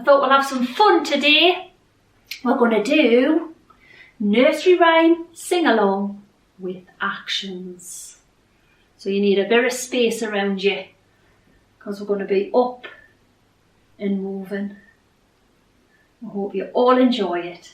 I thought we'll have some fun today. We're going to do nursery rhyme sing-along with actions. So you need a bit of space around you because we're going to be up and moving. I hope you all enjoy it.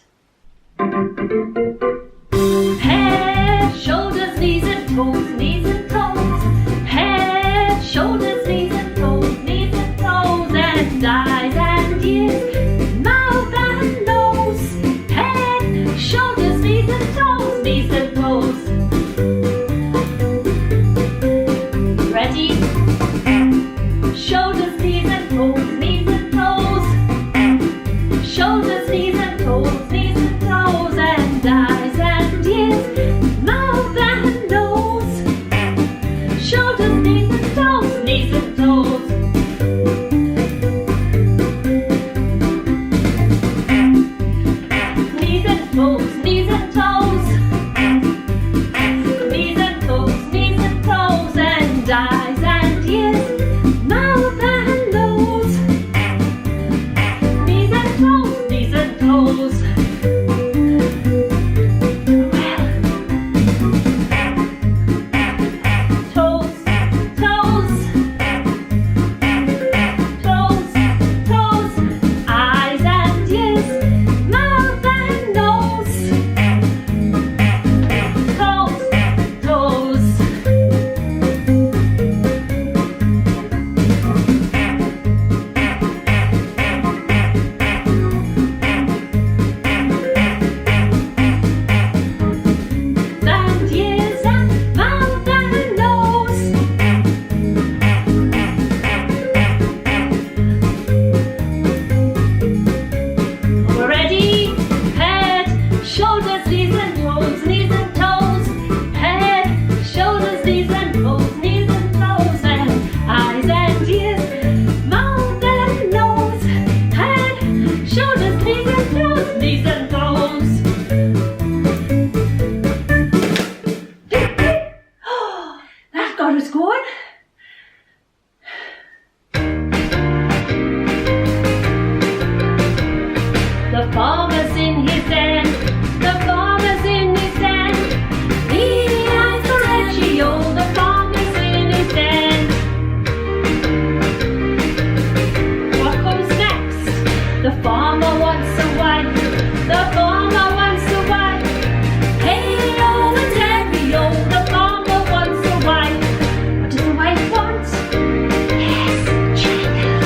Head, shoulders, knees and toes, knees and toes. Head, shoulders, knees and toes, knees and toes. And eyes and ears, mouth and nose. Head, shoulders, knees and toes, knees and toes. Ready? Shoulders, knees and toes, knees and toes. Shoulders, knees and toes, knees and toes. And eyes and ears, mouth and nose. Shoulders, knees and toes, knees and toes. Knees and toes, knees and toes. Knees and toes, knees and toes. And eyes and ears, mouth and nose. Knees and toes, knees and toes. Toes, toes. Toes, toes. Eyes and ears, mouth and nose. Toes, toes. And ears and mouth and nose. We're ready? Head, shoulders, knees and toes, knees and toes. Head, shoulders, knees and toes, knees and toes. And eyes and ears, mouth and nose. Head, shoulders, knees and toes, knees and toes. That got us going. The farmer's in his den. The farmer's in his den. B.I.N.G.O. The farmer's in his den. What comes next? The farmer wants a wife. The farmer wants a wife. Hey-o and Terry-o. The farmer wants a wife. What does the wife want? Yes, child.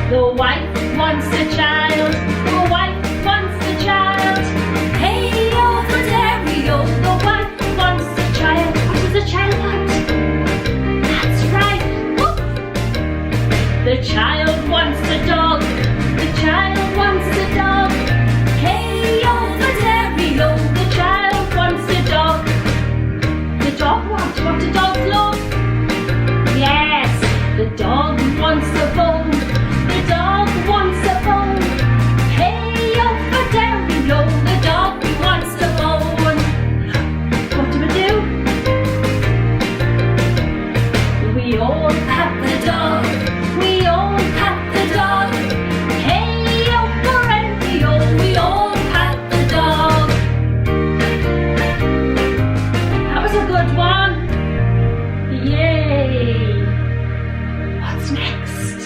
The wife wants a child. The wife wants a child. Hey-o and Terry-o. The wife wants a child. What does the child want? That's right. Whoop. The child wants a dog. The child wants a dog. Hey-o and Terry-o. The child wants a dog. The dog wants what do dogs love? Yes, the dog wants a bone. The dog wants a bone. Hey-o for Terry-o. The dog wants a bone. What do? We all pat the dog. We all pat the dog. Hey-o for Henry-o. We all pat the dog. That was a good one. Yay. What's next?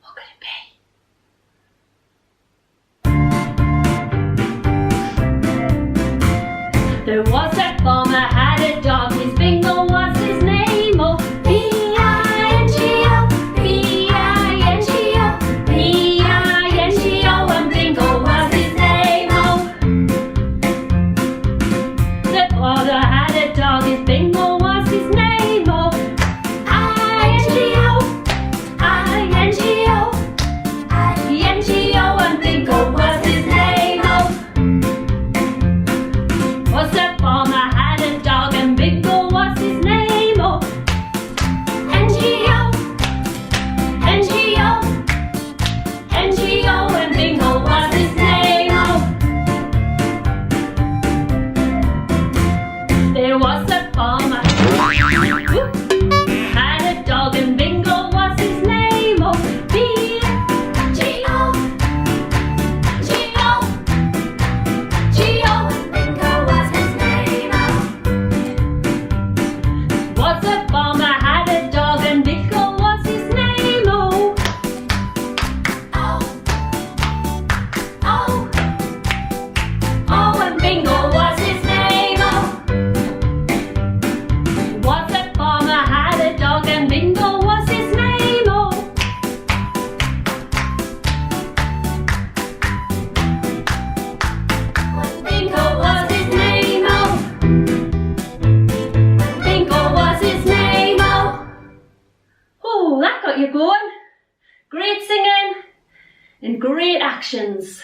What could it be? There was a farmer had a dog. His bingo questions.